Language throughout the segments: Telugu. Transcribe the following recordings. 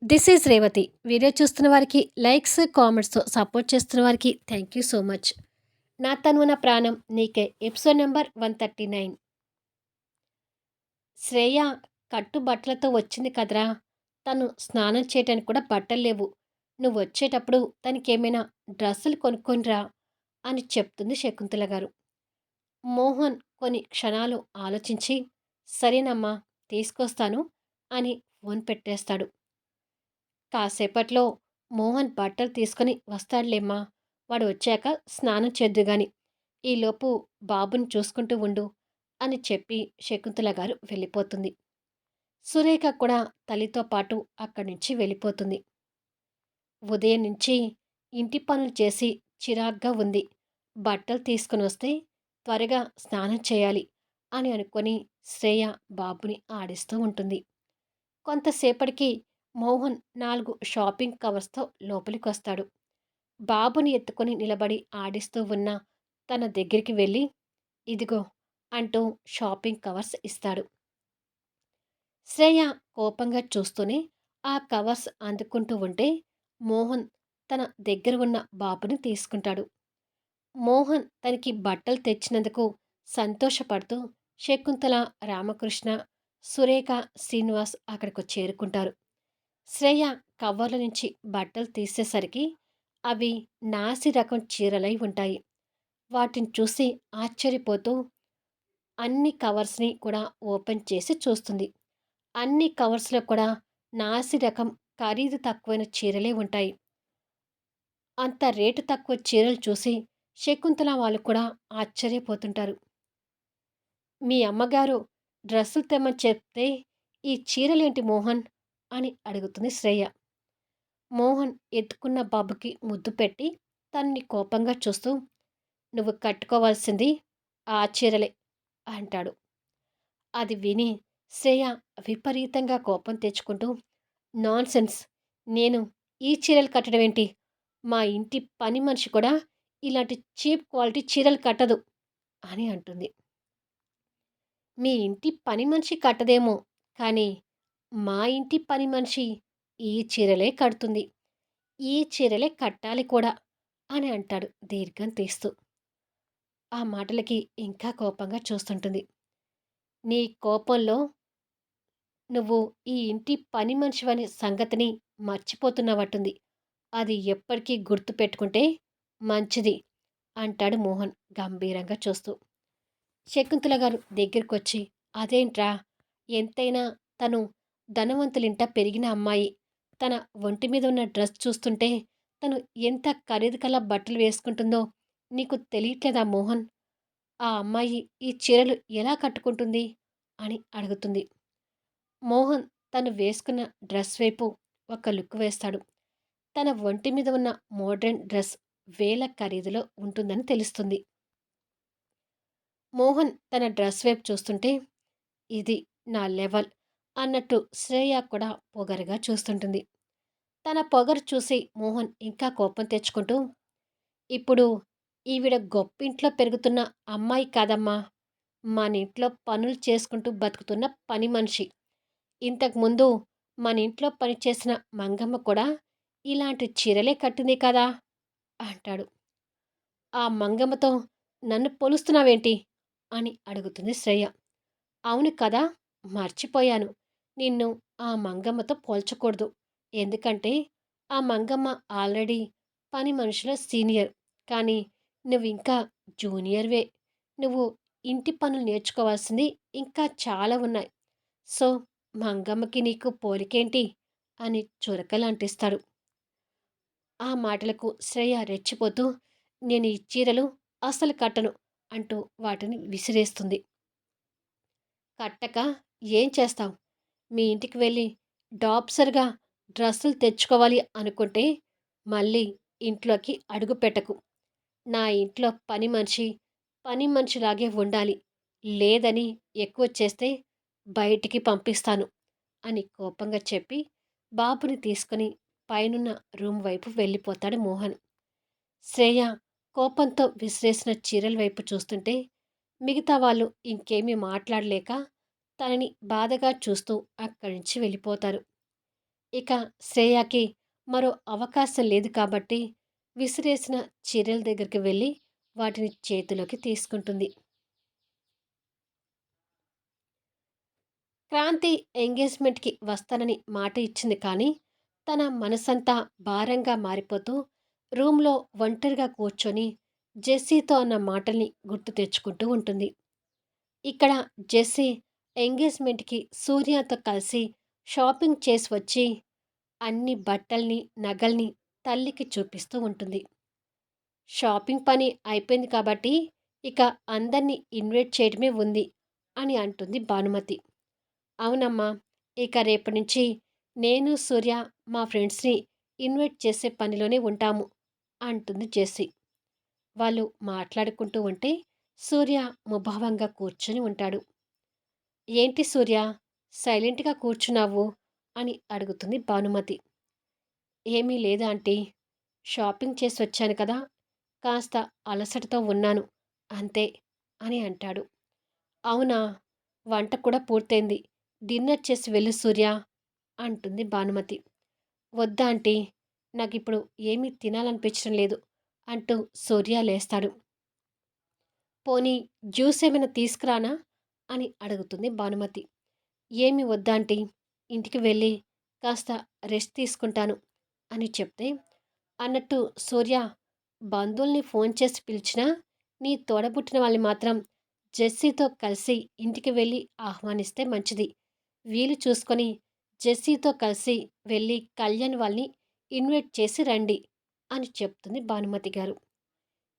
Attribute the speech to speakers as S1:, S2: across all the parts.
S1: This is Revathi. వీడియో చూస్తున్న వారికి లైక్స్, కామెంట్స్‌తో సపోర్ట్ చేస్తున్న వారికి థ్యాంక్ యూ సో మచ్. 'నా తనువు నా ప్రాణం నీకే' ఎపిసోడ్ నంబర్ 139. శ్రేయ కట్టు బట్టలతో వచ్చింది కదరా! తను స్నానం చేయటానికి కూడా బట్టలు లేవు. నువ్వొచ్చేటప్పుడు తనకేమైనా డ్రెస్సులు కొనుక్కొనిరా అని చెప్తుంది శకుంతల గారు. మోహన్ కొన్ని క్షణాలు ఆలోచించి, సరేనమ్మా తీసుకొస్తాను అని ఫోన్ పెట్టేస్తాడు. కాసేపట్లో మోహన్ బట్టలు తీసుకుని వస్తాడులేమ్మా, వాడు వచ్చాక స్నానం చేద్దుగాని, ఈలోపు బాబుని చూసుకుంటూ ఉండు అని చెప్పి శకుంతల గారు వెళ్ళిపోతుంది. సురేఖ కూడా తల్లితో పాటు అక్కడి నుంచి వెళ్ళిపోతుంది. ఉదయం నుంచి ఇంటి పనులు చేసి చిరాగ్గా ఉంది. బట్టలు తీసుకుని వస్తే త్వరగా స్నానం చేయాలి అని అనుకొని శ్రేయ బాబుని ఆడిస్తూ ఉంటుంది. కొంతసేపటికి మోహన్ 4 షాపింగ్ కవర్స్‌తో లోపలికొస్తాడు. బాబుని ఎత్తుకొని నిలబడి ఆడిస్తూ ఉన్న తన దగ్గరికి వెళ్ళి, ఇదిగో అంటూ షాపింగ్ కవర్స్ ఇస్తాడు. శ్రేయ కోపంగా చూస్తూనే ఆ కవర్స్ అందుకుంటూ ఉంటే మోహన్ తన దగ్గర ఉన్న బాబుని తీసుకుంటాడు. మోహన్ తనకి బట్టలు తెచ్చినందుకు సంతోషపడుతూ శకుంతల, రామకృష్ణ, సురేఖ, శ్రీనివాస్ అక్కడికి చేరుకుంటారు. శ్రేయ కవర్ల నుంచి బట్టలు తీసేసరికి అవి నాసి రకం చీరలై ఉంటాయి. వాటిని చూసి ఆశ్చర్యపోతూ అన్ని కవర్స్‌ని కూడా ఓపెన్ చేసి చూస్తుంది. అన్ని కవర్స్‌లో కూడా నాసి రకం ఖరీదు తక్కువైన చీరలే ఉంటాయి. అంత రేటు తక్కువ చీరలు చూసి శకుంతల వాళ్ళు కూడా ఆశ్చర్యపోతుంటారు. మీ అమ్మగారు డ్రెస్సులు తెమ్మని చెప్తే ఈ చీరలేంటి మోహన్ అని అడుగుతుంది శ్రేయ. మోహన్ ఎత్తుకున్న బాబుకి ముద్దు పెట్టి తన్ని కోపంగా చూస్తూ, నువ్వు కట్టుకోవాల్సింది ఆ చీరలే అంటాడు. అది విని శ్రేయ విపరీతంగా కోపం తెచ్చుకుంటూ, నాన్‌సెన్స్, నేను ఈ చీరలు కట్టడం ఏంటి? మా ఇంటి పని మనిషి కూడా ఇలాంటి చీప్ క్వాలిటీ చీరలు కట్టదు అని అంటుంది. మీ ఇంటి పని మనిషి కట్టదేమో, కానీ మా ఇంటి పని మనిషి ఈ చీరలే కడుతుంది. ఈ చీరలే కట్టాలి కూడా అని అంటాడు దీర్ఘం తీస్తూ. ఆ మాటలకి ఇంకా కోపంగా చూస్తుంటుంది. నీ కోపంలో నువ్వు ఈ ఇంటి పని మనిషివనే సంగతిని మర్చిపోతున్నవట్టుంది. అది ఎప్పటికీ గుర్తుపెట్టుకుంటే మంచిది అంటాడు మోహన్ గంభీరంగా చూస్తూ. శకుంతల గారు దగ్గరకొచ్చి, అదేంట్రా, ఎంతైనా తను ధనవంతులింట పెరిగిన అమ్మాయి. తన ఒంటి మీద ఉన్న డ్రెస్ చూస్తుంటే తను ఎంత ఖరీదు కల బట్టలు వేసుకుంటుందో నీకు తెలియట్లేదా మోహన్? ఆ అమ్మాయి ఈ చీరలు ఎలా కట్టుకుంటుంది అని అడుగుతుంది. మోహన్ తను వేసుకున్న డ్రెస్ వైపు ఒక లుక్ వేస్తాడు. తన ఒంటి మీద ఉన్న మోడ్రన్ డ్రెస్ వేల ఖరీదులో ఉంటుందని తెలుస్తుంది. మోహన్ తన డ్రెస్ వైపు చూస్తుంటే, ఇది నా లెవెల్ అన్నట్టు శ్రేయ కూడా పొగరుగా చూస్తుంటుంది. తన పొగరు చూసి మోహన్ ఇంకా కోపం తెచ్చుకుంటూ, ఇప్పుడు ఈవిడ గొప్పింట్లో పెరుగుతున్న అమ్మాయి కాదమ్మా, మన ఇంట్లో పనులు చేసుకుంటూ బతుకుతున్న పని మనిషి. ఇంతకుముందు మన ఇంట్లో పనిచేసిన మంగమ్మ కూడా ఇలాంటి చీరలే కట్టింది కదా అంటాడు. ఆ మంగమ్మతో నన్ను పోలుస్తున్నావేంటి అని అడుగుతుంది శ్రేయ. అవును కదా, మర్చిపోయాను. నిన్ను ఆ మంగమ్మతో పోల్చకూడదు. ఎందుకంటే ఆ మంగమ్మ ఆల్రెడీ పని మనిషిలో సీనియర్. కానీ నువ్వింకా జూనియర్‌వే. నువ్వు ఇంటి పనులు నేర్చుకోవాల్సింది ఇంకా చాలా ఉన్నాయి. సో, మంగమ్మకి నీకు పోలికేంటి అని చురకలంటిస్తాడు. ఆ మాటలకు శ్రేయ రెచ్చిపోతూ, నేను ఈ చీరలు అస్సలు కట్టను అంటూ వాటిని విసిరేస్తుంది. కట్టక ఏం చేస్తావు? మీ ఇంటికి వెళ్ళి డాబ్సర్‌గా డ్రెస్సులు తెచ్చుకోవాలి అనుకుంటే మళ్ళీ ఇంట్లోకి అడుగు పెట్టకు. నా ఇంట్లో పని మనిషి, పని మనిషిలాగే ఉండాలి. లేదని ఎక్కువ చేస్తే బయటికి పంపిస్తాను అని కోపంగా చెప్పి బాబుని తీసుకొని పైనున్న రూమ్ వైపు వెళ్ళిపోతాడు మోహన్. శ్రేయ కోపంతో విసిరేసిన చీరల వైపు చూస్తుంటే మిగతా వాళ్ళు ఇంకేమీ మాట్లాడలేక తనని బాధగా చూస్తూ అక్కడి నుంచి వెళ్ళిపోతారు. ఇక శ్రేయకి మరో అవకాశం లేదు కాబట్టి విసిరేసిన చీరల దగ్గరికి వెళ్ళి వాటిని చేతిలోకి తీసుకుంటుంది. క్రాంతి ఎంగేజ్మెంట్‌కి వస్తానని మాట ఇచ్చింది కానీ, తన మనసంతా భారంగా మారిపోతూ రూమ్‌లో ఒంటరిగా కూర్చొని జెస్సీతో అన్న మాటల్ని గుర్తు తెచ్చుకుంటూ ఉంటుంది. ఇక్కడ జెస్సీ ఎంగేజ్మెంట్‌కి సూర్యతో కలిసి షాపింగ్ చేసి వచ్చి అన్ని బట్టల్ని, నగల్ని తల్లికి చూపిస్తూ ఉంటుంది. షాపింగ్ పని అయిపోయింది కాబట్టి ఇక అందరిని ఇన్వైట్ చేయడమే ఉంది అని అంటుంది భానుమతి. అవునమ్మా, ఇక రేపటి నుంచి నేను, సూర్య మా ఫ్రెండ్స్‌ని ఇన్వైట్ చేసే పనిలోనే ఉంటాము అంటుంది జెస్సీ. వాళ్ళు మాట్లాడుకుంటూ ఉంటే సూర్య ముభావంగా కూర్చొని ఉంటాడు. ఏంటి సూర్య, సైలెంట్‌గా కూర్చున్నావు అని అడుగుతుంది భానుమతి. ఏమీ లేదు ఆంటీ. షాపింగ్ చేసి వచ్చాను కదా! కాస్త అలసటతో ఉన్నాను అంతే అని అంటాడు. అవునా! వంట కూడా పూర్తయింది. డిన్నర్ చేసి వెళ్ళు సూర్య అంటుంది భానుమతి. వద్దా ఆంటీ, నాకిప్పుడు ఏమీ తినాలనిపించడం లేదు అంటూ సూర్య లేస్తాడు. పోనీ జ్యూస్ ఏమైనా తీసుకురానా అని అడుగుతుంది భానుమతి. ఏమి వద్దాంటీ, ఇంటికి వెళ్ళి కాస్త రెస్ట్ తీసుకుంటాను అని చెప్తే, అన్నట్టు సూర్య, బంధువుల్ని ఫోన్ చేసి పిలిచినా నీ తోడబుట్టిన వాళ్ళని మాత్రం జెస్సీతో కలిసి ఇంటికి వెళ్ళి ఆహ్వానిస్తే మంచిది. వీలు చూసుకొని జెస్సీతో కలిసి వెళ్ళి కళ్యాణ్ వాళ్ళని ఇన్వైట్ చేసి రండి అని చెప్తుంది భానుమతి గారు.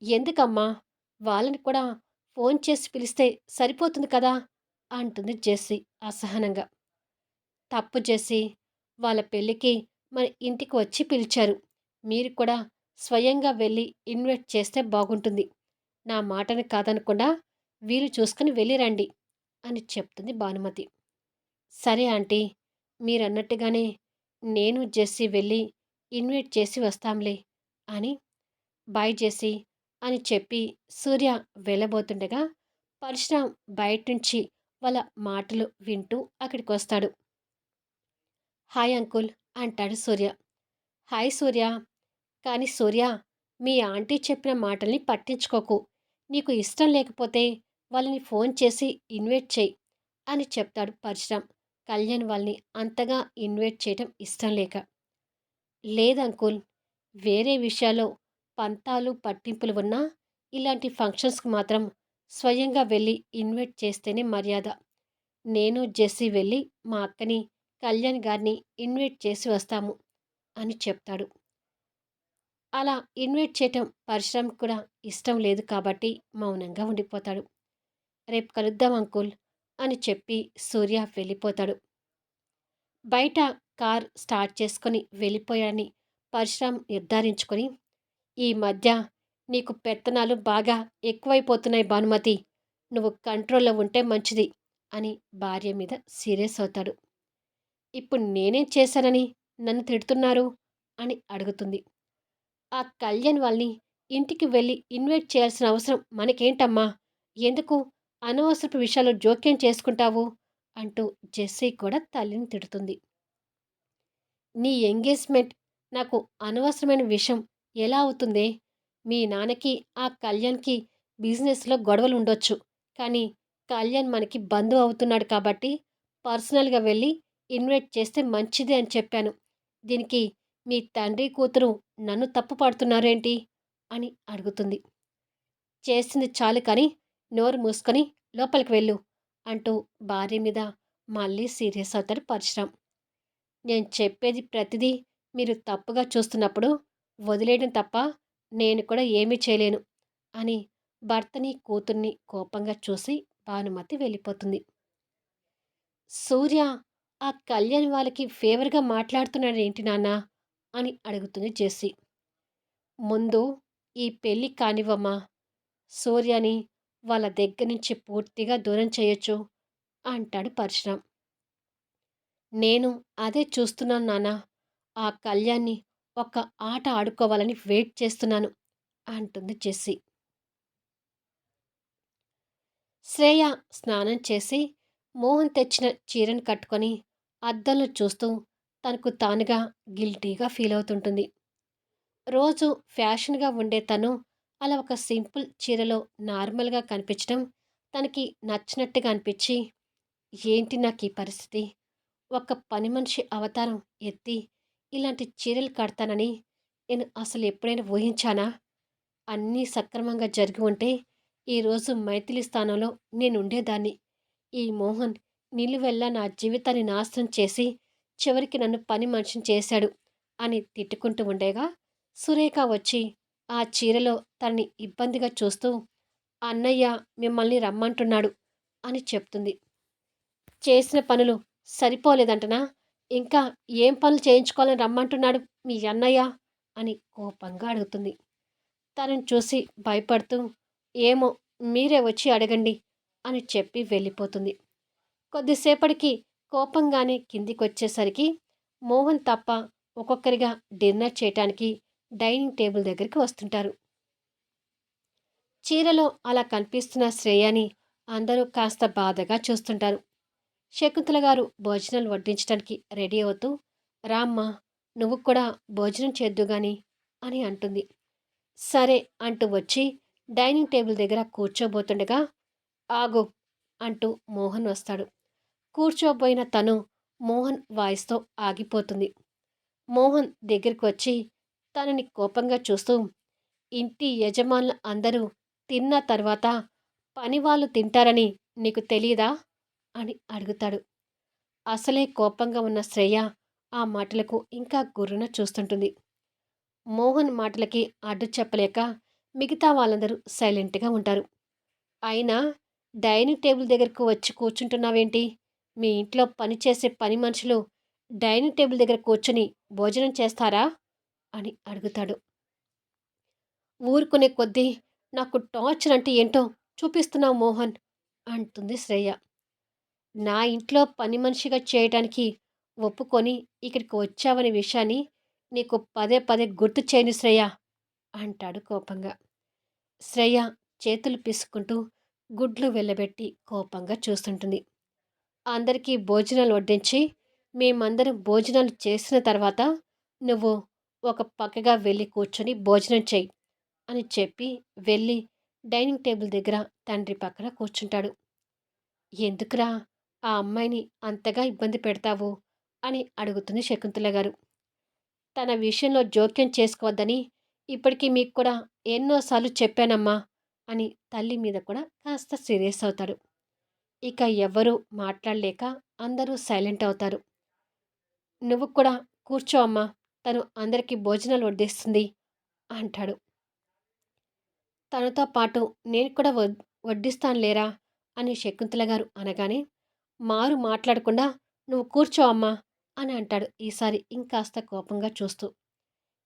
S1: ఎందుకమ్మా, వాళ్ళని కూడా ఫోన్ చేసి పిలిస్తే సరిపోతుంది కదా అంటుంది జెస్సీ అసహనంగా. తప్పు జెస్సీ, వాళ్ళ పెళ్ళికి మన ఇంటికి వచ్చి పిలిచారు. మీరు కూడా స్వయంగా వెళ్ళి ఇన్వైట్ చేస్తే బాగుంటుంది. నా మాటని కాదనకుండా వీలు చూసుకుని వెళ్ళి రండి అని చెప్తుంది భానుమతి. సరే ఆంటీ, మీరన్నట్టుగానే నేను జెస్సీ వెళ్ళి ఇన్వైట్ చేసి వస్తాంలే అని బాయ్ జెస్సీ అని చెప్పి సూర్య వెళ్ళబోతుండగా పరశురాం బయట నుంచి వాళ్ళ మాటలు వింటూ అక్కడికొస్తాడు. హాయ్ అంకుల్ అంటాడు సూర్య. హాయ్ సూర్య. కానీ సూర్య, మీ ఆంటీ చెప్పిన మాటల్ని పట్టించుకోకు. నీకు ఇష్టం లేకపోతే వాళ్ళని ఫోన్ చేసి ఇన్వైట్ చెయ్యి అని చెప్తాడు పరశురాం. కళ్యాణ్ వాళ్ళని అంతగా ఇన్వైట్ చేయటం ఇష్టం లేక. లేదంకుల్, వేరే విషయాల్లో పంతాలు పట్టింపులు ఉన్నా ఇలాంటి ఫంక్షన్స్కి మాత్రం స్వయంగా వెళ్ళి ఇన్వైట్ చేస్తేనే మర్యాద. నేను జెస్సీ వెళ్ళి మా అక్కని, కళ్యాణ్ గారిని ఇన్వైట్ చేసి వస్తాము అని చెప్తాడు. అలా ఇన్వైట్ చేయటం పరశురాంకి కూడా ఇష్టం లేదు కాబట్టి మౌనంగా ఉండిపోతాడు. రేపు కలుద్దాం అంకుల్ అని చెప్పి సూర్య వెళ్ళిపోతాడు. బయట కార్ స్టార్ట్ చేసుకొని వెళ్ళిపోయాడని పరశురాం నిర్ధారించుకొని, ఈ మధ్య నీకు పెత్తనాలు బాగా ఎక్కువైపోతున్నాయి భానుమతి. నువ్వు కంట్రోల్లో ఉంటే మంచిది అని భార్య మీద సీరియస్ అవుతాడు. ఇప్పుడు నేనేం చేశానని నన్ను తిడుతున్నారు అని అడుగుతుంది. ఆ కళ్యాణ్ వాళ్ళని ఇంటికి వెళ్ళి ఇన్వైట్ చేయాల్సిన అవసరం మనకేంటమ్మా? ఎందుకు అనవసరపు విషయాల్లో జోక్యం చేసుకుంటావు అంటూ జెస్సీ కూడా తల్లిని తిడుతుంది. నీ ఎంగేజ్మెంట్ నాకు అనవసరమైన విషయం ఎలా అవుతుందే? మీ నాన్నకి ఆ కళ్యాణ్‌కి బిజినెస్‌లో గొడవలు ఉండొచ్చు. కానీ కళ్యాణ్ మనకి బంధువు అవుతున్నాడు కాబట్టి పర్సనల్‌గా వెళ్ళి ఇన్వైట్ చేస్తే మంచిది అని చెప్పాను. దీనికి మీ తండ్రి కూతురు నన్ను తప్పు పడుతున్నారేంటి అని అడుగుతుంది. చేసింది చాలు కానీ నోరు మూసుకొని లోపలికి వెళ్ళు అంటూ భార్య మీద మళ్ళీ సీరియస్ అవుతాడు పరశురాం. నేను చెప్పేది ప్రతిదీ మీరు తప్పుగా చూస్తున్నప్పుడు వదిలేయడం తప్ప నేను కూడా ఏమీ చేయలేను అని భర్తని కూతుర్ని కోపంగా చూసి భానుమతి వెళ్ళిపోతుంది. సూర్య, ఆ కళ్యాణ్ వాళ్ళకి ఫేవర్గా మాట్లాడుతున్నాడేంటి నాన్నా అని అడుగుతుంది జెస్సీ. ముందు ఈ పెళ్ళి కానివ్వమ్మా, సూర్యని వాళ్ళ దగ్గర నుంచి పూర్తిగా దూరం చేయొచ్చు అంటాడు పరశురాం. నేను అదే చూస్తున్నాను నాన్నా. ఆ కళ్యాణ్‌ని ఒక ఆట ఆడుకోవాలని వెయిట్ చేస్తున్నాను అంటుంది జెస్సీ. శ్రేయ స్నానం చేసి మోహన్ తెచ్చిన చీరను కట్టుకొని అద్దంలో చూస్తూ తనకు తానుగా గిల్టీగా ఫీల్ అవుతుంటుంది. రోజు ఫ్యాషన్‌గా ఉండే తను అలా ఒక సింపుల్ చీరలో నార్మల్‌గా కనిపించడం తనకి నచ్చినట్టుగా అనిపించి, ఏంటి నాకీ పరిస్థితి? ఒక పని మనిషి అవతారం ఎత్తి ఇలాంటి చీరలు కడతానని నేను అసలు ఎప్పుడైనా ఊహించానా? అన్నీ సక్రమంగా జరిగి ఉంటే ఈరోజు మైథిలి స్థానంలో నేనుండేదాన్ని. ఈ మోహన్ నిలువెల్లా నా జీవితాన్ని నాశనం చేసి చివరికి నన్ను పని మనిషిని చేశాడు అని తిట్టుకుంటూ ఉండేగా సురేఖ వచ్చి ఆ చీరలో తనని ఇబ్బందిగా చూస్తూ అన్నయ్య మిమ్మల్ని రమ్మంటున్నాడు అని చెప్తుంది. చేసిన పనులు సరిపోలేదంటనా? ఇంకా ఏం పనులు చేయించుకోవాలని రమ్మంటున్నాడు మీ అన్నయ్య అని కోపంగా అడుగుతుంది. తనని చూసి భయపడుతూ ఏమో మీరే వచ్చి అడగండి అని చెప్పి వెళ్ళిపోతుంది. కొద్దిసేపటికి కోపంగానే కిందికొచ్చేసరికి మోహన్ తప్ప ఒక్కొక్కరిగా డిన్నర్ చేయటానికి డైనింగ్ టేబుల్ దగ్గరికి వస్తుంటారు. చీరలో అలా కనిపిస్తున్న శ్రేయని అందరూ కాస్త బాధగా చూస్తుంటారు. శకుంతల గారు భోజనాలు వడ్డించడానికి రెడీ అవుతూ రామ్మా నువ్వు కూడా భోజనం చేద్దు గాని అని అంటుంది. సరే అంటూ వచ్చి డైనింగ్ టేబుల్ దగ్గర కూర్చోబోతుండగా ఆగు అంటూ మోహన్ వస్తాడు. కూర్చోబోయిన తను మోహన్ వాయిస్తో ఆగిపోతుంది. మోహన్ దగ్గరికి వచ్చి తనని కోపంగా చూస్తూ ఇంటి యజమానులు అందరూ తిన్న తర్వాత పనివాళ్ళు తింటారని నీకు తెలీదా అని అడుగుతాడు. అసలే కోపంగా ఉన్న శ్రేయ ఆ మాటలకు ఇంకా గుర్రున చూస్తుంటుంది. మోహన్ మాటలకి అడ్డు చెప్పలేక మిగతా వాళ్ళందరూ సైలెంట్గా ఉంటారు. అయినా డైనింగ్ టేబుల్ దగ్గరకు వచ్చి కూర్చుంటున్నావేంటి? మీ ఇంట్లో పనిచేసే పని మనుషులు డైనింగ్ టేబుల్ దగ్గర కూర్చొని భోజనం చేస్తారా అని అడుగుతాడు. ఊరుకునే కొద్దీ నాకు టార్చర్ అంటే ఏంటో చూపిస్తున్నావు మోహన్ అంటుంది శ్రేయ. నా ఇంట్లో పని మనిషిగా చేయటానికి ఒప్పుకొని ఇక్కడికి వచ్చావనే విషయాన్ని నీకు పదే పదే గుర్తు చేయను శ్రేయ అంటాడు కోపంగా. శ్రేయ చేతులు పిసుకుంటూ గుడ్లు వెళ్ళబెట్టి కోపంగా చూస్తుంటుంది. అందరికీ భోజనాలు వడ్డించి మేమందరం భోజనాలు చేసిన తర్వాత నువ్వు ఒక పక్కగా వెళ్ళి కూర్చొని భోజనం చెయ్యి అని చెప్పి వెళ్ళి డైనింగ్ టేబుల్ దగ్గర తండ్రి పక్కన కూర్చుంటాడు. ఎందుకురా ఆ అమ్మాయిని అంతగా ఇబ్బంది పెడతావు అని అడుగుతుంది శకుంతల గారు. తన విషయంలో జోక్యం చేసుకోవద్దని ఇప్పటికీ మీకు కూడా ఎన్నోసార్లు చెప్పానమ్మా అని తల్లి మీద కూడా కాస్త సీరియస్ అవుతాడు. ఇక ఎవ్వరూ మాట్లాడలేక అందరూ సైలెంట్ అవుతారు. నువ్వు కూడా కూర్చో అమ్మా, తను అందరికీ భోజనాలు వడ్డిస్తుంది అంటాడు. తనతో పాటు నేను కూడా వడ్డిస్తాను లేరా అని శకుంతల గారు అనగానే మారు మాట్లాడకుండా నువ్వు కూర్చో అమ్మా అని అంటాడు ఈసారి ఇంకాస్త కోపంగా చూస్తూ.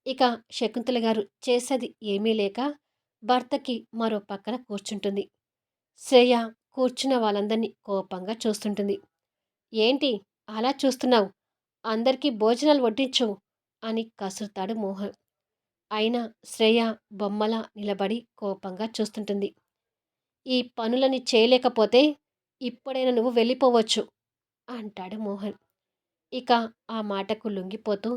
S1: ఇక శకుంతల గారు చేసేది ఏమీ లేక భర్తకి మరో పక్కన కూర్చుంటుంది. శ్రేయ కూర్చున్న వాళ్ళందరినీ కోపంగా చూస్తుంటుంది. ఏంటి అలా చూస్తున్నావు? అందరికీ భోజనాలు వడ్డించు అని కసురుతాడు మోహన్. అయినా శ్రేయ బొమ్మలా నిలబడి కోపంగా చూస్తుంటుంది. ఈ పనులని చేయలేకపోతే ఇప్పుడైనా నువ్వు వెళ్ళిపోవచ్చు అంటాడు మోహన్. ఇక ఆ మాటకు లొంగిపోతూ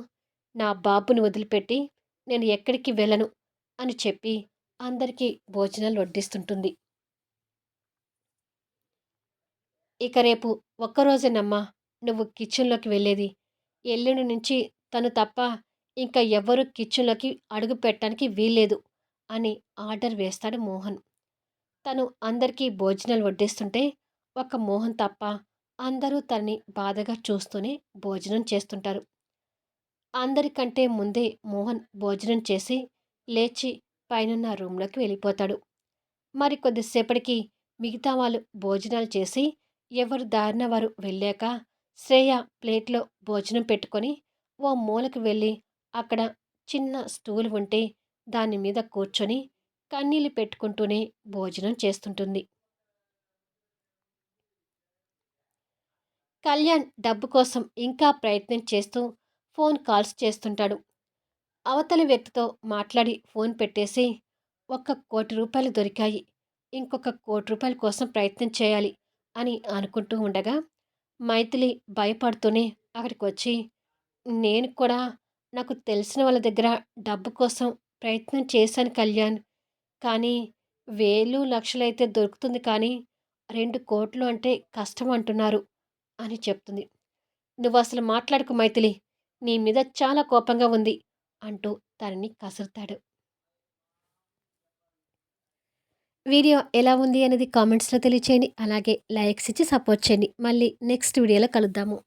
S1: నా బాబుని వదిలిపెట్టి నేను ఎక్కడికి వెళ్ళను అని చెప్పి అందరికీ భోజనాలు వడ్డిస్తుంటుంది. ఇక రేపు ఒక్కరోజేనమ్మా నువ్వు కిచెన్లోకి వెళ్ళేది. ఎల్లుండి నుంచి తను తప్ప ఇంకా ఎవ్వరూ కిచెన్లోకి అడుగు పెట్టడానికి వీల్లేదు అని ఆర్డర్ వేస్తాడు మోహన్. తను అందరికీ భోజనాలు వడ్డిస్తుంటే ఒక మోహన్ తప్ప అందరూ తనని బాధగా చూస్తూనే భోజనం చేస్తుంటారు. అందరికంటే ముందే మోహన్ భోజనం చేసి లేచి పైనున్న రూమ్లోకి వెళ్ళిపోతాడు. మరి కొద్దిసేపటికి మిగతా వాళ్ళు భోజనాలు చేసి ఎవరు దారిన వారు వెళ్ళాక శ్రేయ ప్లేట్లో భోజనం పెట్టుకొని ఓ మూలకు వెళ్ళి అక్కడ చిన్న స్టూల్ ఉంటే దాని మీద కూర్చొని కన్నీళ్లు పెట్టుకుంటూనే భోజనం చేస్తుంటుంది. కళ్యాణ్ డబ్బు కోసం ఇంకా ప్రయత్నం చేస్తూ ఫోన్ కాల్స్ చేస్తుంటాడు. అవతలి వ్యక్తితో మాట్లాడి ఫోన్ పెట్టేసి ₹1,00,00,000 దొరికాయి. ఇంకొక ₹1,00,00,000 కోసం ప్రయత్నం చేయాలి అని అనుకుంటూ ఉండగా మైథిలి భయపడుతూనే అక్కడికి వచ్చి నేను కూడా నాకు తెలిసిన వాళ్ళ దగ్గర డబ్బు కోసం ప్రయత్నం చేశాను కళ్యాణ్. కానీ వేలు, లక్షలైతే దొరుకుతుంది కానీ 2,00,00,000 అంటే కష్టం అంటున్నారు అని చెప్తుంది. "నువ్వసలు మాట్లాడకు మైథిలి. నీ మీద చాలా కోపంగా ఉంది" అంటూ తనని కసురుతాడు. వీడియో ఎలా ఉంది అనేది కామెంట్స్‌లో తెలియచేయండి. అలాగే లైక్స్ ఇచ్చి సపోర్ట్ చేయండి. మళ్ళీ నెక్స్ట్ వీడియోలో కలుద్దాము.